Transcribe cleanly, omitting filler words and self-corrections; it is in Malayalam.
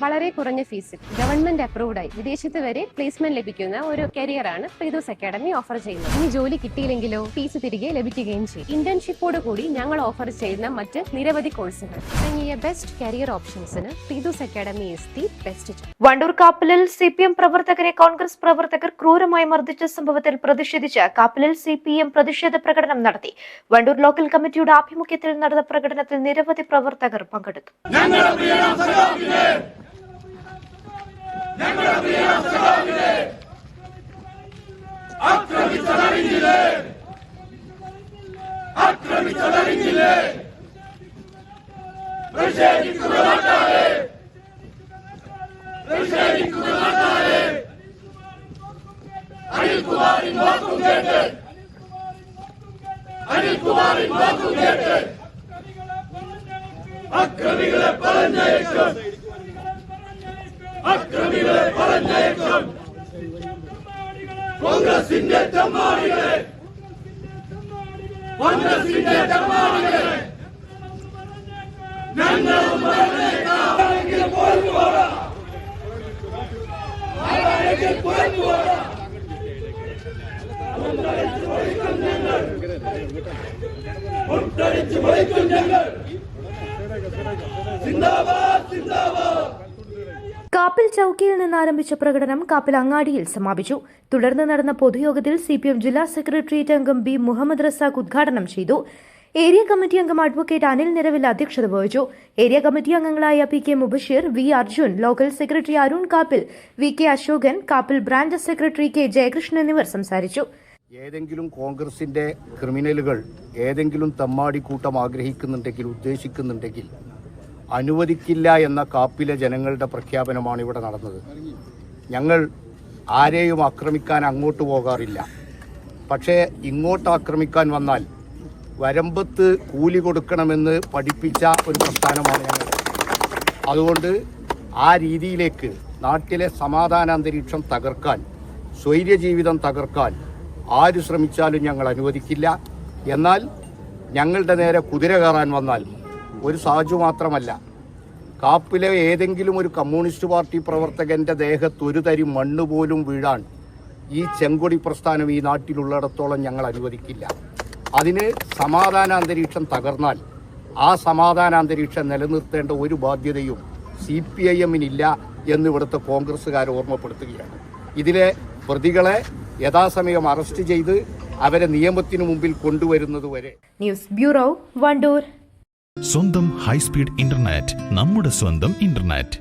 വളരെ കുറഞ്ഞ ഫീസിൽ ഗവൺമെന്റ് അപ്രൂവ്ഡായി വിദേശത്ത് വരെ പ്ലേസ്മെന്റ് ലഭിക്കുന്ന ഒരു കരിയറാണ് പ്രീതൂസ് അക്കാഡമി ഓഫർ ചെയ്യുന്നത്. ഇനി ജോലി കിട്ടിയില്ലെങ്കിലോ ഫീസ് തിരികെ ലഭിക്കുകയും ചെയ്യും. ഇന്റേൺഷിപ്പോട് കൂടി ഞങ്ങൾ ഓഫർ ചെയ്യുന്ന മറ്റ് നിരവധി കോഴ്സുകൾ തുടങ്ങിയ ബെസ്റ്റ് കരിയർ ഓപ്ഷൻസിന് Preethus academy is the best. Wandoor കാപ്പിലിൽ CPM പ്രവർത്തകരെ കോൺഗ്രസ് പ്രവർത്തകർ ക്രൂരമായി മർദ്ദിച്ച സംഭവത്തിൽ പ്രതിഷേധിച്ച് കാപ്പിലിൽ CPM പ്രതിഷേധ പ്രകടനം നടത്തി. വണ്ടൂർ ലോക്കൽ കമ്മിറ്റിയുടെ ആഭിമുഖ്യത്തിൽ നടന്ന പ്രകടനത്തിൽ നിരവധി പ്രവർത്തകർ പങ്കെടുത്തു. കോൺഗ്രസിന്റെ ചമ്മാടികളെ ഞങ്ങളും കാപ്പിൽ ചൌക്കിയിൽ നിന്ന് ആരംഭിച്ച പ്രകടനം കാപ്പിൽ അങ്ങാടിയിൽ സമാപിച്ചു. തുടർന്ന് നടന്ന പൊതുയോഗത്തിൽ CPM ജില്ലാ സെക്രട്ടേറിയറ്റ് അംഗം B മുഹമ്മദ് റസാഖ് ഉദ്ഘാടനം ചെയ്തു. ഏരിയ കമ്മിറ്റി അംഗം അഡ്വക്കേറ്റ് അനിൽ നിരവിൽ അധ്യക്ഷത വഹിച്ചു. ഏരിയ കമ്മിറ്റി അംഗങ്ങളായ PK Mubasheer, V Arjun, local secretary Arun Kappil, VK Ashokan, Kappil branch secretary K Jayakrishnan എന്നിവർ സംസാരിച്ചു. ഏതെങ്കിലും കോൺഗ്രസിന്റെ ക്രിമിനലുകൾ ഏതെങ്കിലും തമ്മാടിക്കൂട്ടം ആഗ്രഹിക്കുന്നുണ്ടെങ്കിൽ, ഉദ്ദേശിക്കുന്നുണ്ടെങ്കിൽ അനുവദിക്കില്ല എന്ന കാപ്പിലെ ജനങ്ങളുടെ പ്രഖ്യാപനമാണ് ഇവിടെ നടന്നത്. ഞങ്ങൾ ആരെയും ആക്രമിക്കാൻ അങ്ങോട്ട് പോകാറില്ല. പക്ഷേ ഇങ്ങോട്ട് ആക്രമിക്കാൻ വന്നാൽ വരമ്പത്ത് കൂലി കൊടുക്കണമെന്ന് പഠിപ്പിച്ച ഒരു പ്രസ്ഥാനമാണ് ഞങ്ങൾ. അതുകൊണ്ട് ആ രീതിയിലേക്ക് നാട്ടിലെ സമാധാനാന്തരീക്ഷം തകർക്കാൻ, സ്വൈര്യജീവിതം തകർക്കാൻ ആര് ശ്രമിച്ചാലും ഞങ്ങൾ അനുവദിക്കില്ല. എന്നാൽ ഞങ്ങളുടെ നേരെ കുതിര കയറാൻ വന്നാൽ ഒരു സാജു മാത്രമല്ല, കാപ്പിലെ ഏതെങ്കിലും ഒരു കമ്മ്യൂണിസ്റ്റ് പാർട്ടി പ്രവർത്തകന്റെ ദേഹത്ത് ഒരു തരി മണ്ണ് പോലും വീഴാൻ ഈ ചെങ്കൊടി പ്രസ്ഥാനം ഈ നാട്ടിലുള്ളിടത്തോളം ഞങ്ങൾ അനുവദിക്കില്ല. അതിന് സമാധാനാന്തരീക്ഷം തകർന്നാൽ ആ സമാധാനാന്തരീക്ഷം നിലനിർത്തേണ്ട ഒരു ബാധ്യതയും CPIM-നില്ല എന്ന് ഇവിടുത്തെ കോൺഗ്രസ്സുകാർ ഓർമ്മപ്പെടുത്തുകയാണ്. ഇതിലെ പ്രതികളെ യഥാസമയം അറസ്റ്റ് ചെയ്ത് അവരെ നിയമത്തിനു മുമ്പിൽ കൊണ്ടുവരുന്നതുവരെ. News bureau, Wandoor. സ്വന്തം ഹൈസ്പീഡ് ഇന്റർനെറ്റ്, നമ്മുടെ സ്വന്തം ഇന്റർനെറ്റ്.